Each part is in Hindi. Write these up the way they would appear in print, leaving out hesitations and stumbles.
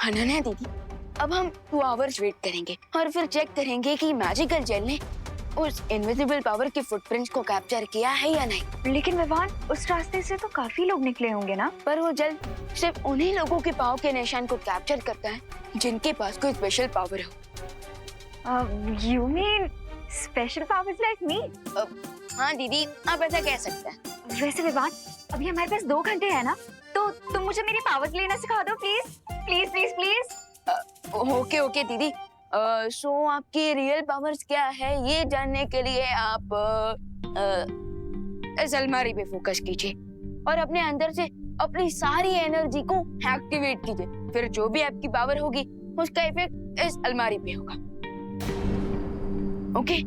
अनन्या दीदी, अब हम 2 आवर्स वेट करेंगे और फिर चेक करेंगे कि मैजिकल जेल ने उस इनविजिबल पावर के फुटप्रिंट्स को कैप्चर किया है या नहीं। लेकिन विवान, उस रास्ते से तो काफी लोग निकले होंगे ना? पर वो जेल सिर्फ उन्हीं लोगों के पाँव के निशान को कैप्चर करता है जिनके पास कोई स्पेशल पावर हो। You mean special powers like me? हाँ दीदी, आप ऐसा कह सकते हैं। वैसे विवान, अभी हमारे पास 2 घंटे है ना, तो तुम मुझे मेरी पावर्स लेना सिखा दो please please please please. Okay okay दीदी। सो आपकी रियल पावर्स क्या है ये जानने के लिए आप इस अलमारी पे फोकस कीजिए और अपने अंदर से अपनी सारी एनर्जी को एक्टिवेट कीजिए। फिर जो भी आपकी पावर होगी उसका इफेक्ट इस अलमारी पे होगा। ओके?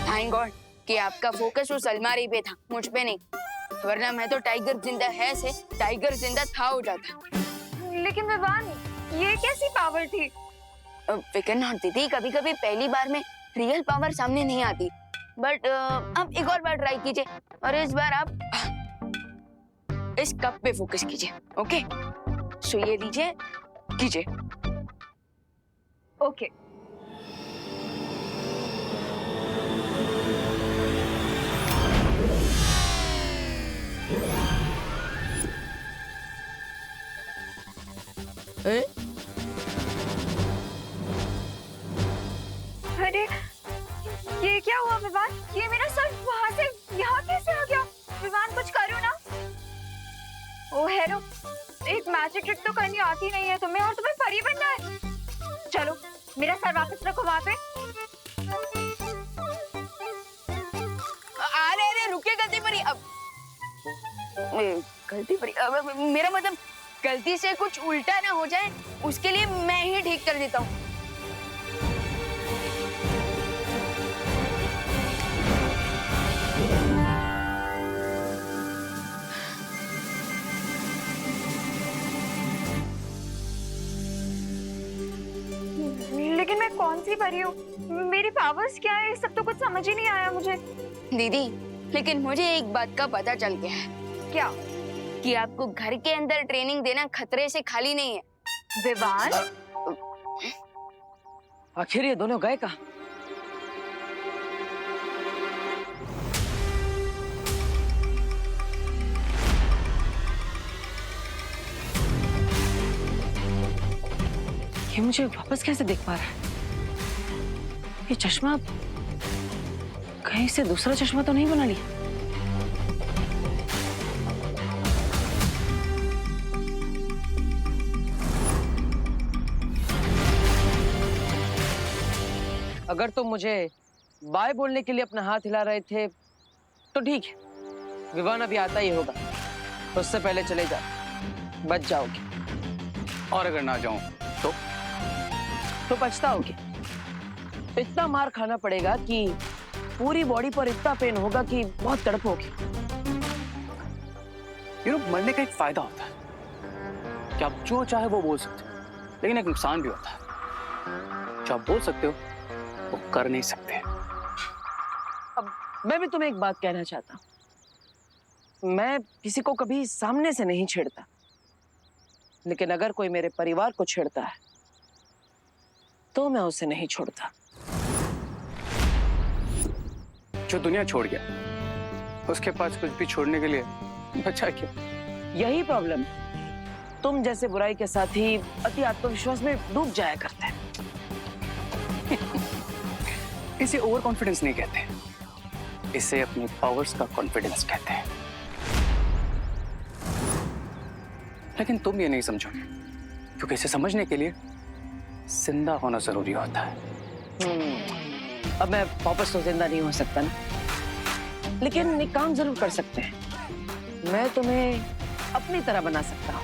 थैंक गॉड कि आपका फोकस उस अलमारी पे था, मुझ पे नहीं, वरना मैं तो टाइगर जिंदा है से टाइगर जिंदा था हो जाता। लेकिन विवान, ये कैसी पावर थी? फिकर नॉट दीदी, कभी कभी पहली बार में रियल पावर सामने नहीं आती, बट आप एक और बार ट्राई कीजिए और इस बार आप इस कप पे फोकस कीजिए। ओके? सो ये लीजिए, कीजिए। ओके। अरे ये क्या हुआ विवान? ये मेरा सर वहां से यहाँ कैसे आ गया? विवान, कुछ करो ना। ओ हेलो, एक मैजिक ट्रिक तो करनी आती नहीं है तुम्हें और तुम्हें परी बनना है। चलो मेरा सर वापस रखो वहां पे। अरे अरे रुकिए, गलती परी। अब गलती परी, अब मेरा मतलब गलती से कुछ उल्टा ना हो जाए उसके लिए मैं ही ठीक कर देता हूँ। लेकिन मैं कौन सी परी हूँ? मेरी पावर्स क्या है? सब तो कुछ समझ ही नहीं आया मुझे। दीदी, लेकिन मुझे एक बात का पता चल गया है। क्या? कि आपको घर के अंदर ट्रेनिंग देना खतरे से खाली नहीं है। विवान, आखिर ये दोनों गए कहाँ? ये मुझे वापस कैसे देख पा रहा है? ये चश्मा कहीं से दूसरा चश्मा तो नहीं बना लिया? अगर तुम मुझे बाय बोलने के लिए अपना हाथ हिला रहे थे तो ठीक है, विवान अभी आता ही होगा, उससे पहले चले जाओ, बच जाओगे। और अगर ना जाऊं तो पछताओगे। इतना मार खाना पड़ेगा कि पूरी बॉडी पर इतना पेन होगा कि बहुत तड़पोगे। मरने का एक फायदा होता है कि आप जो चाहे वो बोल सकते हो, लेकिन एक नुकसान भी होता है। जो आप बोल सकते हो वो कर नहीं सकते। अब मैं भी तुम्हें एक बात कहना चाहता हूं। मैं किसी को कभी सामने से नहीं छेड़ता, लेकिन अगर कोई मेरे परिवार को छेड़ता है तो मैं उसे नहीं छोड़ता। जो दुनिया छोड़ गया उसके पास कुछ भी छोड़ने के लिए बचा क्या? यही प्रॉब्लम है। तुम जैसे बुराई के साथ ही अति आत्मविश्वास में डूब जाया करते हैं। इसे ओवर कॉन्फिडेंस नहीं कहते, इसे अपनी पावर्स का कॉन्फिडेंस कहते हैं। लेकिन तुम ये नहीं समझोगे, क्योंकि इसे समझने के लिए जिंदा होना जरूरी होता है। अब मैं वापस तो जिंदा नहीं हो सकता ना, लेकिन एक काम जरूर कर सकते हैं। मैं तुम्हें अपनी तरह बना सकता हूँ।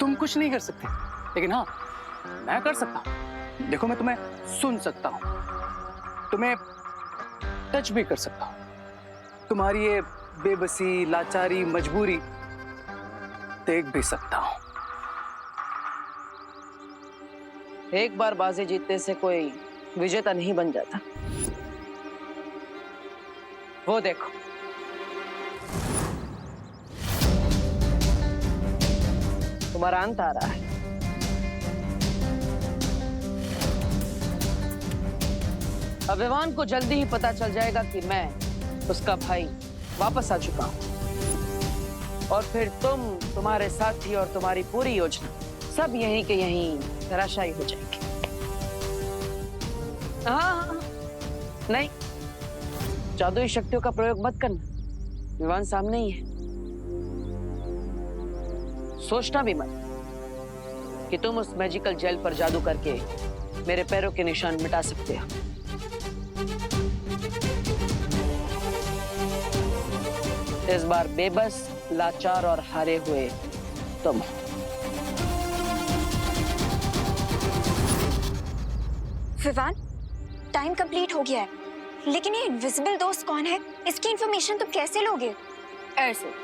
तुम कुछ नहीं कर सकते, लेकिन हाँ मैं कर सकता हूँ। देखो मैं तुम्हें सुन सकता हूँ, तुम्हें टच भी कर सकता हूँ, तुम्हारी ये बेबसी, लाचारी, मजबूरी देख भी सकता हूँ। एक बार बाजी जीतने से कोई विजेता नहीं बन जाता। वो देखो, तुम्हारा अंत आ रहा है। अभिमान को जल्दी ही पता चल जाएगा कि मैं उसका भाई वापस आ चुका हूं, और फिर तुम, तुम्हारे साथी और तुम्हारी पूरी योजना सब यहीं के यहीं धराशायी हो जाएंगे। हाँ, नहीं, जादुई शक्तियों का प्रयोग मत करना। विमान सामने ही है। सोचना भी मत कि तुम उस मैजिकल जेल पर जादू करके मेरे पैरों के निशान मिटा सकते हो। इस बार बेबस, लाचार और हारे हुए तुम। विवान, टाइम कंप्लीट हो गया है, लेकिन ये इनविजिबल दोस्त कौन है? इसकी इंफॉर्मेशन तुम कैसे लोगे? ऐसे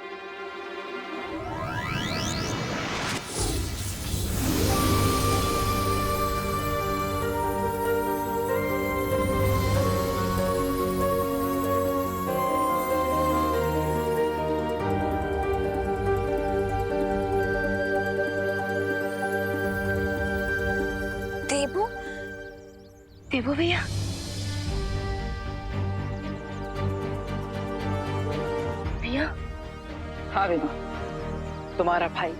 देबू, देबू भैया, भैया। हाँ विमा, तुम्हारा भाई।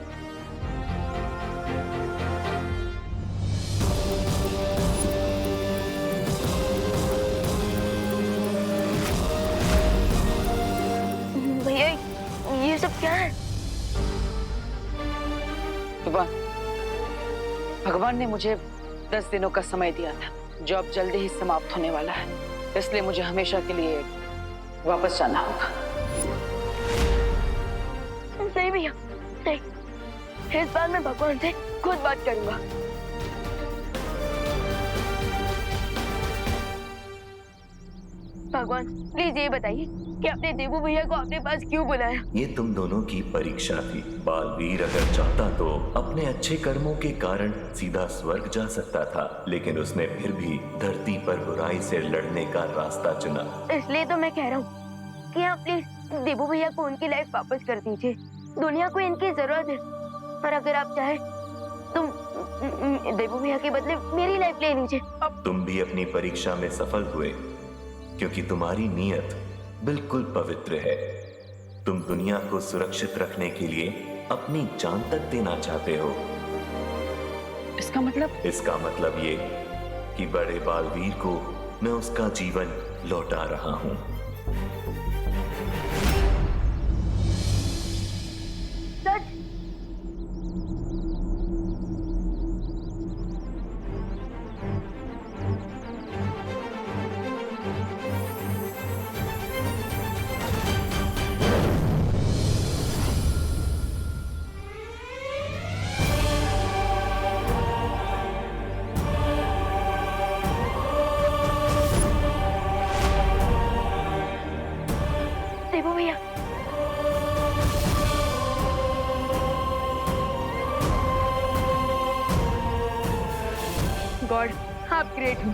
भैया ये सब क्या है? विमा, भगवान ने मुझे 10 दिनों का समय दिया था, जो अब जल्दी ही समाप्त होने वाला है। इसलिए मुझे हमेशा के लिए वापस जाना होगा। नहीं भैया, नहीं। इस बार मैं भगवान से खुद बात करूंगा। भगवान प्लीज ये बताइए कि आपने देबू भैया को अपने पास क्यों बुलाया? ये तुम दोनों की परीक्षा थी। बालवीर अगर चाहता तो अपने अच्छे कर्मों के कारण सीधा स्वर्ग जा सकता था, लेकिन उसने फिर भी धरती पर बुराई से लड़ने का रास्ता चुना। इसलिए तो मैं कह रहा हूँ कि आप प्लीज देबू भैया को उनकी लाइफ वापस कर दीजिए। दुनिया को इनकी जरूरत है, और अगर आप चाहे तुम देबू भैया के बदले मेरी लाइफ ले लीजिए। तुम भी अपनी परीक्षा में सफल हुए, क्योंकि तुम्हारी नीयत बिल्कुल पवित्र है। तुम दुनिया को सुरक्षित रखने के लिए अपनी जान तक देना चाहते हो। इसका मतलब ये कि बड़े बालवीर को मैं उसका जीवन लौटा रहा हूँ। सच? देबू भैया, गॉड आप ग्रेट हो।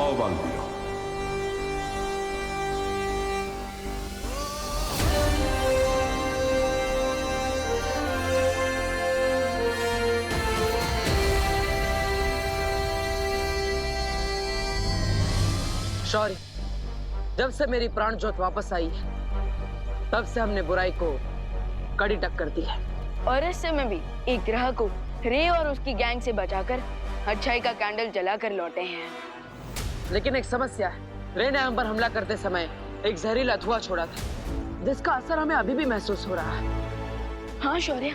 आओ बालवीरो। शौर्य, जब से मेरी प्राण ज्योत वापस आई है तब से हमने बुराई को कड़ी टक्कर दी है। और इस समय भी एक ग्रह को रे और उसकी गैंग से बचाकर अच्छाई का कैंडल जलाकर लौटे हैं। लेकिन एक समस्या है, रे ने हम पर हमला करते समय एक जहरीला धुआं छोड़ा था जिसका असर हमें अभी भी महसूस हो रहा है। हाँ शौर्य,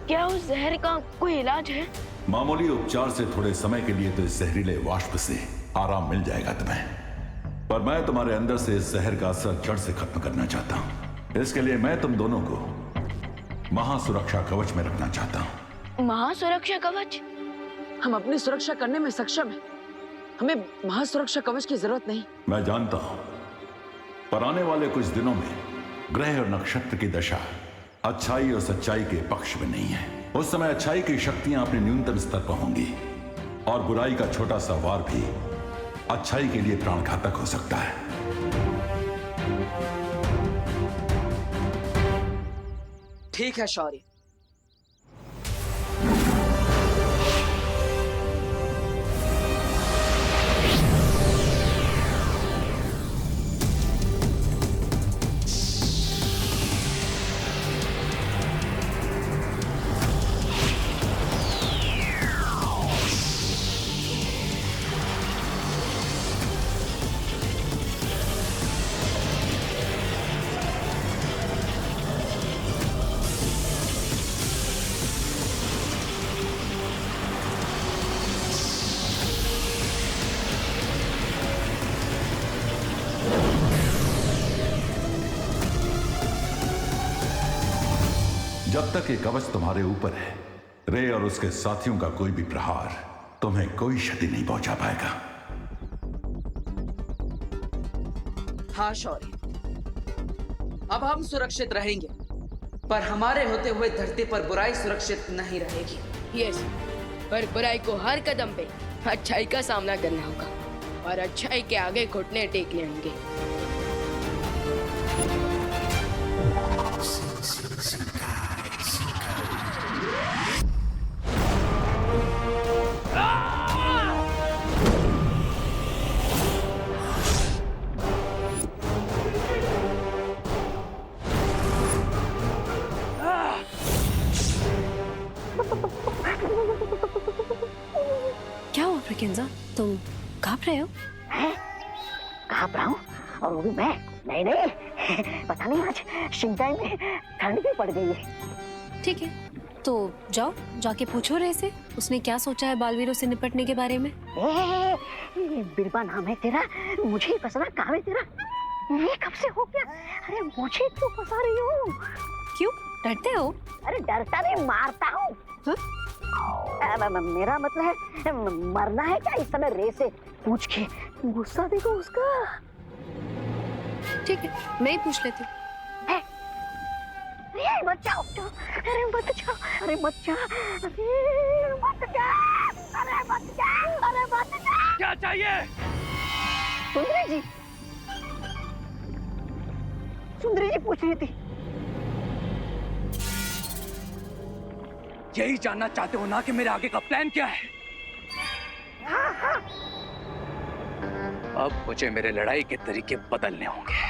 क्या उस जहर का कोई इलाज है? मामूली उपचार से थोड़े समय के लिए तो इस जहरीले वाष्प से आराम मिल जाएगा तुम्हें, पर मैं तुम्हारे अंदर से इस जहर का असर जड़ से खत्म करना चाहता हूँ। इसके लिए मैं तुम दोनों को महासुरक्षा कवच में रखना चाहता हूँ। महासुरक्षा कवच? हम अपनी सुरक्षा करने में सक्षम हैं। हमें महासुरक्षा कवच की जरूरत नहीं। मैं जानता हूं, पर आने वाले कुछ दिनों में ग्रह और नक्षत्र की दशा अच्छाई और सच्चाई के पक्ष में नहीं है। उस समय अच्छाई की शक्तियां अपने न्यूनतम स्तर पर होंगी और बुराई का छोटा सा वार भी अच्छाई के लिए प्राणघातक हो सकता है। ठीक है शौर्य, जब तक ये कवच तुम्हारे ऊपर है, रे और उसके साथियों का कोई भी प्रहार तुम्हें कोई क्षति नहीं पहुंचा पाएगा। हाँ शौर्य, अब हम सुरक्षित रहेंगे, पर हमारे होते हुए धरती पर बुराई सुरक्षित नहीं रहेगी। यस, पर बुराई को हर कदम पे अच्छाई का सामना करना होगा और अच्छाई के आगे घुटने टेकने होंगे। क्या हुआ फ्रिकेंजा, तुम कांप रहे हो? कांप रहा हूँ, और वो भी मैं? नहीं नहीं, पता नहीं आज शिंगाई में ठंड भी पड़ गई है। ठीक है, तो जाओ जाके पूछो रे से, उसने क्या सोचा है बालवीरों से निपटने के बारे में। बिरबा नाम है तेरा, मुझे ही फंसना काम है तेरा। ये कब से हो गया? अरे मुझे क्यों फंसा रही हो? क्यों डरते हो? अरे डरता नहीं, मारता हूँ। मेरा मतलब है मरना है क्या इस समय? रे से पूछ के गुस्सा देखो उसका। ठीक है, मैं ही पूछ लेती हूँ। मत जाओ, अरे मत जाओ, अरे मत जा, अरे मत जा, अरे मत जा, अरे मत जा। क्या चाहिए? सुंदरी जी, सुंदरी जी पूछ रही थी। यही जानना चाहते हो ना कि मेरे आगे का प्लान क्या है? हाँ हाँ। अब मुझे मेरे लड़ाई के तरीके बदलने होंगे।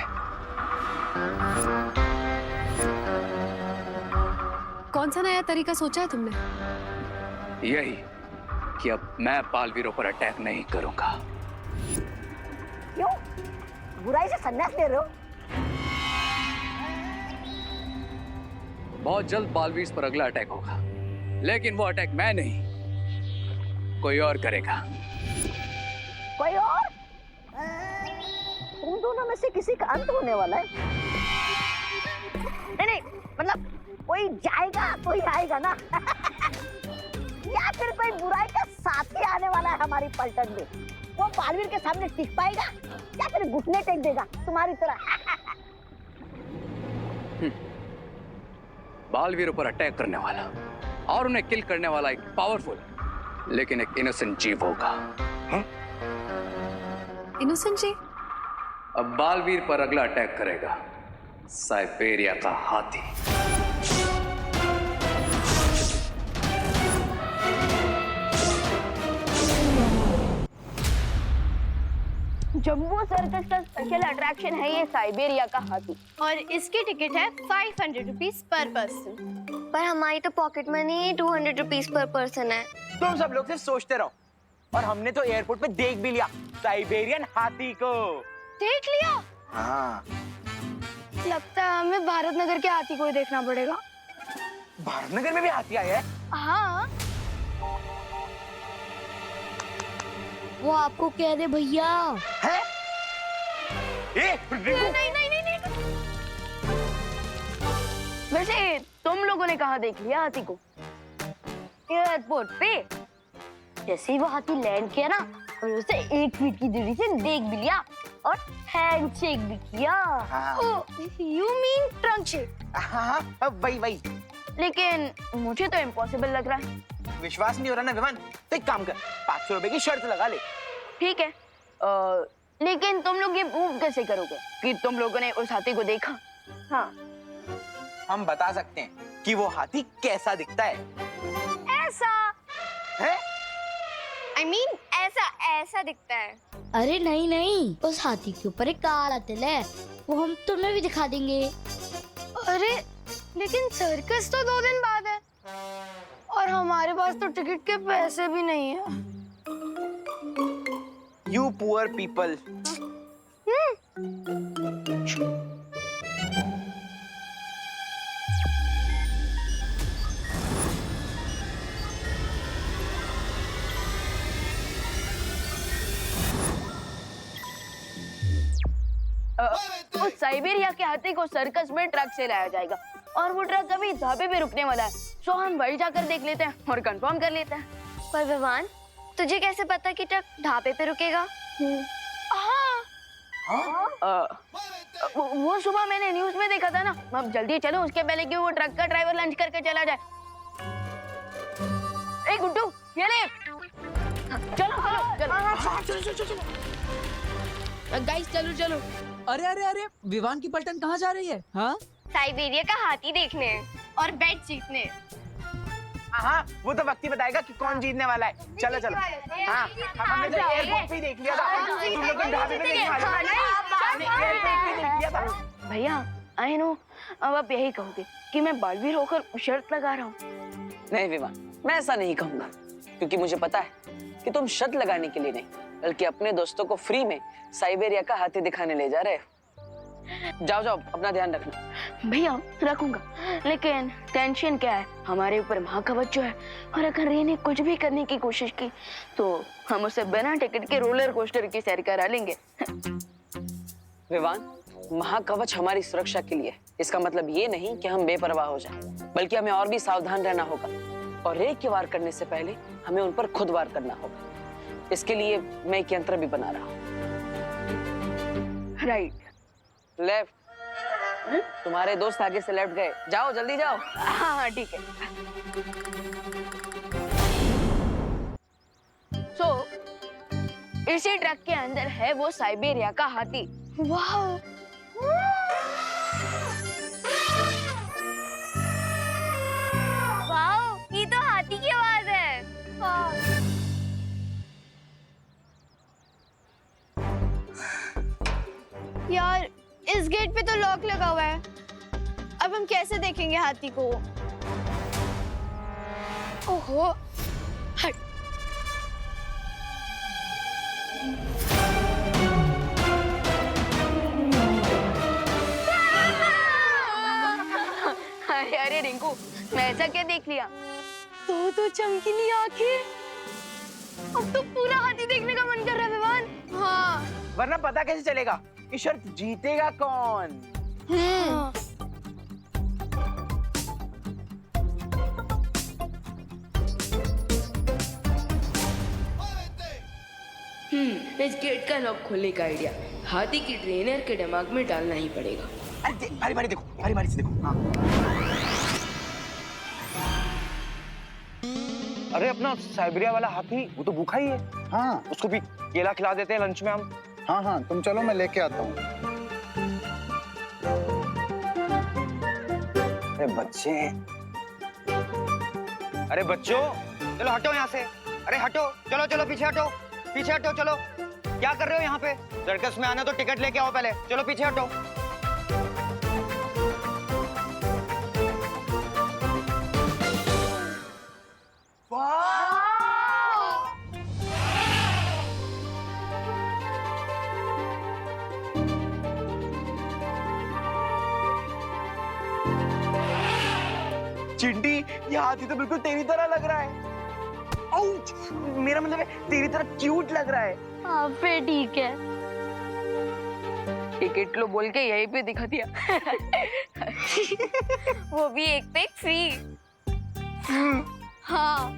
कौन सा नया तरीका सोचा है तुमने? यही कि अब मैं बालवीरों पर अटैक नहीं करूंगा। क्यों? बुराई से संन्यास ले रहे हो? बहुत जल्द बालवीर पर अगला अटैक होगा, लेकिन वो अटैक मैं नहीं, कोई और करेगा। कोई और? तुम दोनों में से किसी का अंत होने वाला है। नहीं नहीं, मतलब कोई जाएगा कोई आएगा ना। या फिर कोई बुराई का साथी आने वाला है हमारी पलटन में। वो बालवीर के सामने टिक पाएगा या फिर घुटने टेक देगा तुम्हारी तरह। बालवीरों पर अटैक करने वाला और उन्हें किल करने वाला एक पावरफुल लेकिन एक इनोसेंट जीव होगा। इनोसेंट जी। अब बालवीर पर अगला अटैक करेगा साइबेरिया का हाथी। जम्बो सर्कस का स्पेशल अट्रैक्शन है ये साइबेरिया का हाथी। और इसकी टिकट है 500 रुपीज पर पर्सन। पर हमारी तो pocket money 200 rupees per person है। तुम सब लोग सिर्फ सोचते रहो, और हमने तो एयरपोर्ट पे देख भी लिया साइबेरियन हाथी को। देख लिया? हाँ। लगता है हमें भारत नगर के हाथी को ही देखना पड़ेगा। भारत नगर में भी हाथी आया है? हाँ। वो आपको कह दे भैया। है? नहीं नहीं नहीं नहीं। वैसे तुम लोगों ने कहाँ देख लिया हाथी को? एयरपोर्ट पे। जैसे ही वो हाथी लैंड किया ना, और उसे 1 फीट की दूरी से देख भी लिया और हैंडशेक भी किया। हाँ। You mean trunk shake? हाँ, वही। लेकिन मुझे तो इम्पॉसिबल लग रहा है। विश्वास नहीं हो रहा ना विमान, तो एक काम कर, 500 रुपए की शर्त लगा ले। ठीक है, लेकिन तुम लोग ये प्रूव कैसे करोगे कि तुम लोगों ने उस हाथी को देखा? हाँ, हम बता सकते हैं कि वो हाथी कैसा दिखता है। ऐसा है? I mean, ऐसा दिखता है। अरे नहीं नहीं, उस हाथी के ऊपर एक काला तिल है, वो हम तुम्हें भी दिखा देंगे। अरे लेकिन सर्कस तो 2 दिन बाद है, और हमारे पास तो टिकट के पैसे भी नहीं है। You poor people. उस साइबेरिया के हाथी को सर्कस में ट्रक से लाया जाएगा, और वो ट्रक अभी ढाबे पे रुकने वाला है। सो हम वही जाकर देख लेते हैं और कंफर्म कर लेते हैं। पर विमान, तुझे कैसे पता कि ट्रक ढाबे पे रुकेगा? वो सुबह मैंने न्यूज में देखा था ना। अब जल्दी चलो, उसके पहले कि वो ट्रक का ड्राइवर लंच करके चला जाए। ए गुड्डू, ये ले। चलो। गाइस चलो। अरे विमान की पलटन कहाँ जा रही है? हाँ, साइबेरिया का हाथी देखने और बेट जीतने। हाँ, वो तो वक्त ही बताएगा कि कौन जीतने वाला है। चलो। हाँ, हमने तो एयरपोर्ट पे देख लिया था, तुम लोग ढाबे पे देखने वाले थे। एयरपोर्ट पे देख लिया था। भैया, आई नो, अब आप यही कहोगे कि मैं बालवीर होकर शर्त लगा रहा हूँ। नहीं विमान, मैं ऐसा नहीं कहूंगा, क्योंकि मुझे पता है कि तुम शर्त लगाने के लिए नहीं, बल्कि अपने दोस्तों को फ्री में साइबेरिया का हाथी दिखाने ले जा रहे हो। जाओ, अपना ध्यान रखना। भैया रखूंगा, लेकिन टेंशन क्या है, हमारे ऊपर महाकवच जो है, और अगर रे ने कुछ भी करने की कोशिश की तो हम उसे बिना टिकट के रोलर कोस्टर की सैर करा लेंगे। विमान, महाकवच हमारी सुरक्षा के लिए, इसका मतलब ये नहीं कि हम बेपरवाह हो जाएं, बल्कि हमें और भी सावधान रहना होगा, और रे के वार करने से पहले हमें उन पर खुद वार करना होगा। इसके लिए मैं एक यंत्र भी बना रहा हूँ। Right, left. तुम्हारे दोस्त आगे से लेफ्ट गए, जाओ जल्दी जाओ। हाँ ठीक है। सो इसी ट्रक के अंदर है वो साइबेरिया का हाथी। वाह, ये तो हाथी की आवाज है। यार, इस गेट पे तो लॉक लगा हुआ है, अब हम कैसे देखेंगे हाथी को? ओहो, हट। अरे रिंकू, मैं ऐसा क्या देख लिया? तो चमकीली आंखें, अब तो पूरा हाथी देखने का मन कर रहा है विमान। हाँ, वरना पता कैसे चलेगा कि शर्त जीतेगा कौन? इस गेट का लॉक खोलने का आइडिया हाथी की ट्रेनर के दिमाग में डालना ही पड़ेगा। अरे बारी देखो, बारी से देखो। हाँ। अरे अपना साइबेरिया वाला हाथी, वो तो भूखा ही है। हाँ, उसको भी केला खिला देते हैं लंच में हम। हाँ हाँ तुम चलो, मैं लेके आता हूँ। अरे बच्चे, अरे बच्चों, चलो हटो यहाँ से। अरे हटो, चलो चलो पीछे हटो, पीछे हटो। चलो, क्या कर रहे हो यहाँ पे? सर्कस में आना तो टिकट लेके आओ पहले। चलो पीछे हटो। चिंटी, ये हाथी तो बिल्कुल तेरी तरह लग रहा है। आउच! मेरा मतलब है तेरी तरह क्यूट लग रहा है। हाँ फिर ठीक है। टिकट लो बोल के यहीं पे दिखा दिया। वो भी एक पे एक फ्री। हाँ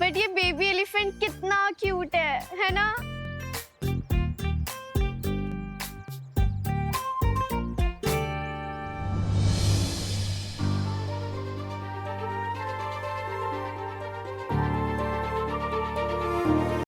बट ये बेबी एलिफेंट कितना क्यूट है ना?